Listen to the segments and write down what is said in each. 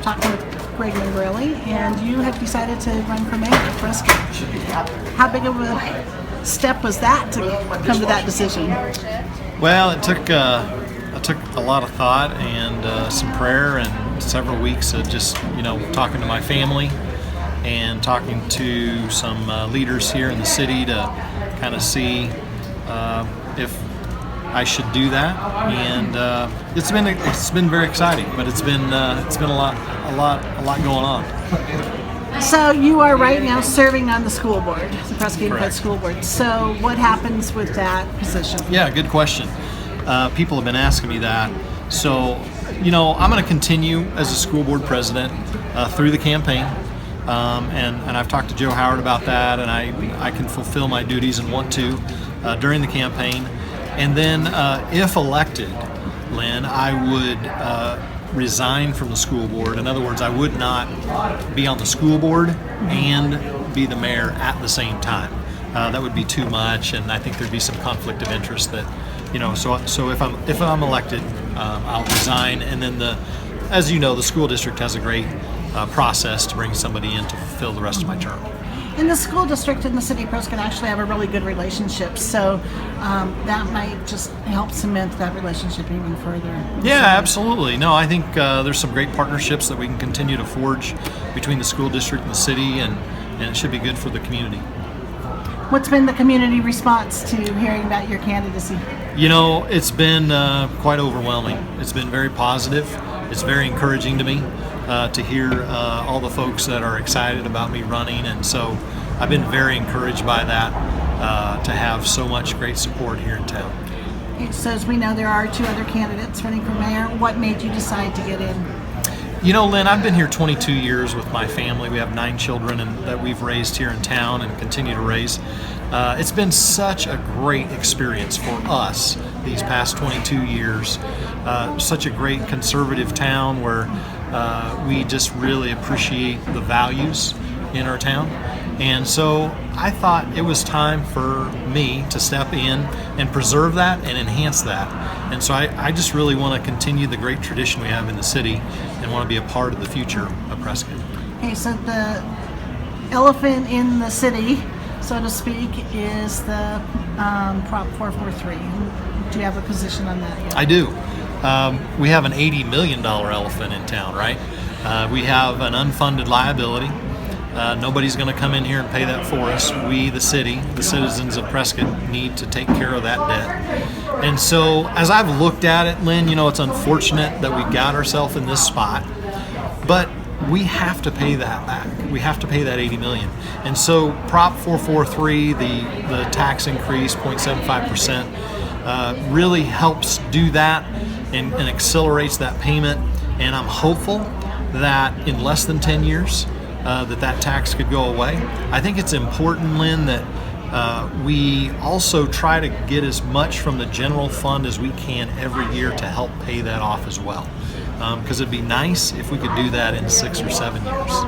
talking with GregMengarelli, and you have decided to run for mayor of Prescott. How big of a step was that to come to that decision? Well, it took a lot of thought and some prayer and several weeks of just talking to my family and talking to some leaders here in the city to kind of see if I should do that. And it's been very exciting, but it's been a lot going on. So you are right now serving on the school board, the Prescott Unified School Board. So what happens with that position? Yeah, good question. People have been asking me that. So, I'm going to continue as a school board president through the campaign. And I've talked to Joe Howard about that, and I can fulfill my duties and want to during the campaign. And then if elected, Lynn, I would resign from the school board. In other words, I would not be on the school board and be the mayor at the same time. That would be too much, and I think there'd be some conflict of interest that, so if I'm elected, I'll resign. And then as you know, the school district has a great process to bring somebody in to fulfill the rest of my term. And the school district and the City of Prescott actually have a really good relationship, so that might just help cement that relationship even further. Yeah, absolutely. No, I think there's some great partnerships that we can continue to forge between the school district and the city, and it should be good for the community. What's been the community response to hearing about your candidacy? It's been quite overwhelming. It's been very positive. It's very encouraging to me to hear all the folks that are excited about me running, and so I've been very encouraged by that, to have so much great support here in town. So as we know, there are two other candidates running for mayor. What made you decide to get in? Lynn, I've been here 22 years with my family. We have 9 children that we've raised here in town and continue to raise. It's been such a great experience for us these past 22 years. Such a great conservative town where we just really appreciate the values in our town. And so I thought it was time for me to step in and preserve that and enhance that. And so I just really want to continue the great tradition we have in the city and want to be a part of the future of Prescott. Okay, so the elephant in the city, so to speak, is the Prop 443. Do you have a position on that yet? I do. We have an $80 million elephant in town, right? We have an unfunded liability. Nobody's going to come in here and pay that for us. We, the city, the citizens of Prescott, need to take care of that debt. And so as I've looked at it, Lynn, it's unfortunate that we got ourselves in this spot, but we have to pay that back. We have to pay that $80 million. And so Prop 443, the tax increase, 0.75%, really helps do that and accelerates that payment. And I'm hopeful that in less than 10 years, that tax could go away. I think it's important, Lynn, that we also try to get as much from the general fund as we can every year to help pay that off as well. Because it'd be nice if we could do that in 6 or 7 years.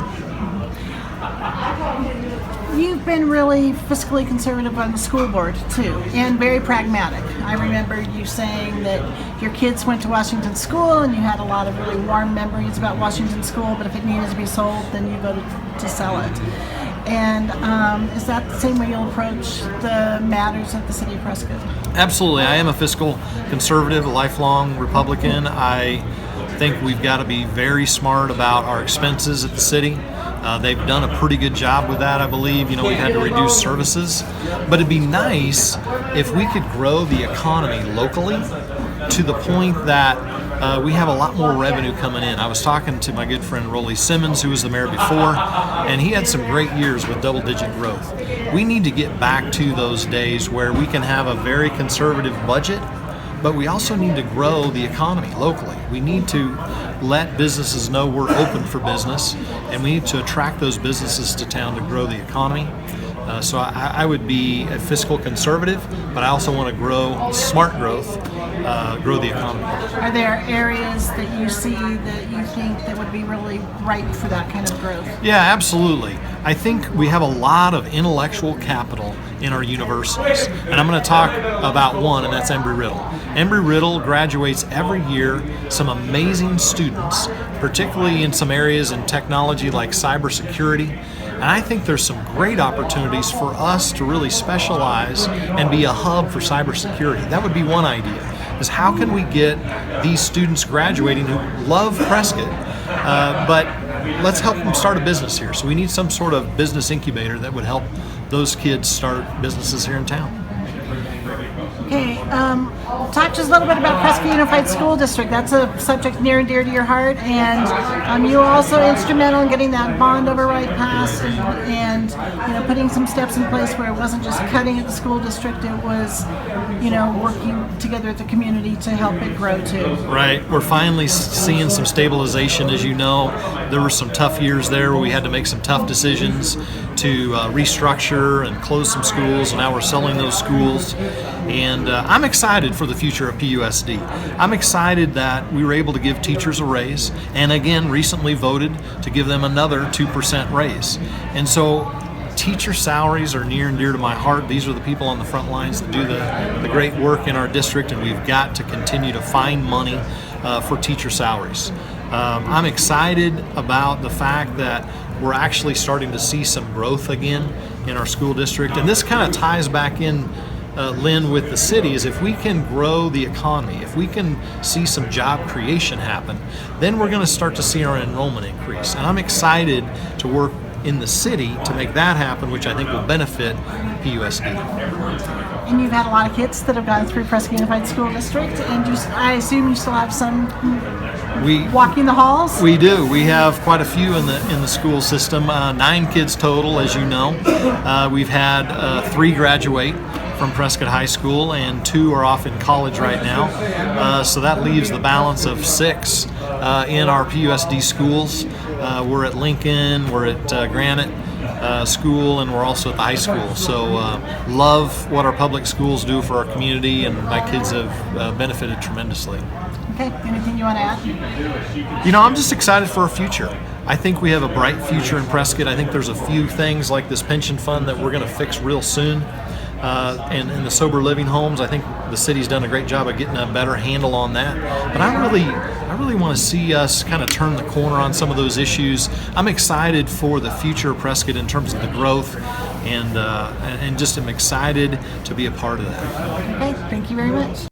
You've been really fiscally conservative on the school board too, and very pragmatic. I remember you saying that your kids went to Washington School and you had a lot of really warm memories about Washington School, but if it needed to be sold, then you voted to sell it. And is that the same way you'll approach the matters of the City of Prescott? Absolutely. I am a fiscal conservative, a lifelong Republican. I think we've got to be very smart about our expenses at the city. They've done a pretty good job with that, I believe. We've had to reduce services. But it'd be nice if we could grow the economy locally to the point that we have a lot more revenue coming in. I was talking to my good friend Rollie Simmons, who was the mayor before, and he had some great years with double-digit growth. We need to get back to those days where we can have a very conservative budget, but we also need to grow the economy locally. We need to let businesses know we're open for business, and we need to attract those businesses to town to grow the economy. So I would be a fiscal conservative, but I also want to grow smart growth, grow the economy. Are there areas that you see that you think that would be really ripe for that kind of growth? Yeah, absolutely. I think we have a lot of intellectual capital in our universities. And I'm going to talk about one, and that's Embry-Riddle. Embry-Riddle graduates every year some amazing students, particularly in some areas in technology like cybersecurity. And I think there's some great opportunities for us to really specialize and be a hub for cybersecurity. That would be one idea, is how can we get these students graduating who love Prescott, but let's help them start a business here. So we need some sort of business incubator that would help those kids start businesses here in town. Okay, talk to us a little bit about Prescott Unified School District. That's a subject near and dear to your heart, and you were also instrumental in getting that bond override passed, and putting some steps in place where it wasn't just cutting at the school district, it was working together with the community to help it grow too. Right, we're finally seeing some stabilization. As you know, there were some tough years there where we had to make some tough decisions to restructure and close some schools, and now we're selling those schools. And I'm excited for the future of PUSD. I'm excited that we were able to give teachers a raise, and again recently voted to give them another 2% raise. And so teacher salaries are near and dear to my heart. These are the people on the front lines that do the great work in our district, and we've got to continue to find money for teacher salaries. I'm excited about the fact that we're actually starting to see some growth again in our school district, and this kind of ties back in, Lynn, with the city, is if we can grow the economy, if we can see some job creation happen, then we're going to start to see our enrollment increase. And I'm excited to work in the city to make that happen, which I think will benefit PUSD. And you've had a lot of kids that have gone through Prescott Unified School District, and I assume you still have some walking the halls? We do. We have quite a few in the school system. 9 kids total, as you know. We've had 3 graduate from Prescott High School, and 2 are off in college right now. So that leaves the balance of 6 in our PUSD schools. We're at Lincoln, we're at Granite School, and we're also at the high school. So love what our public schools do for our community, and my kids have benefited tremendously. Okay, anything you want to add? I'm just excited for our future. I think we have a bright future in Prescott. I think there's a few things like this pension fund that we're going to fix real soon. And the sober living homes, I think the city's done a great job of getting a better handle on that. But I really want to see us kind of turn the corner on some of those issues. I'm excited for the future of Prescott in terms of the growth, and just am excited to be a part of that. Okay, thank you very much.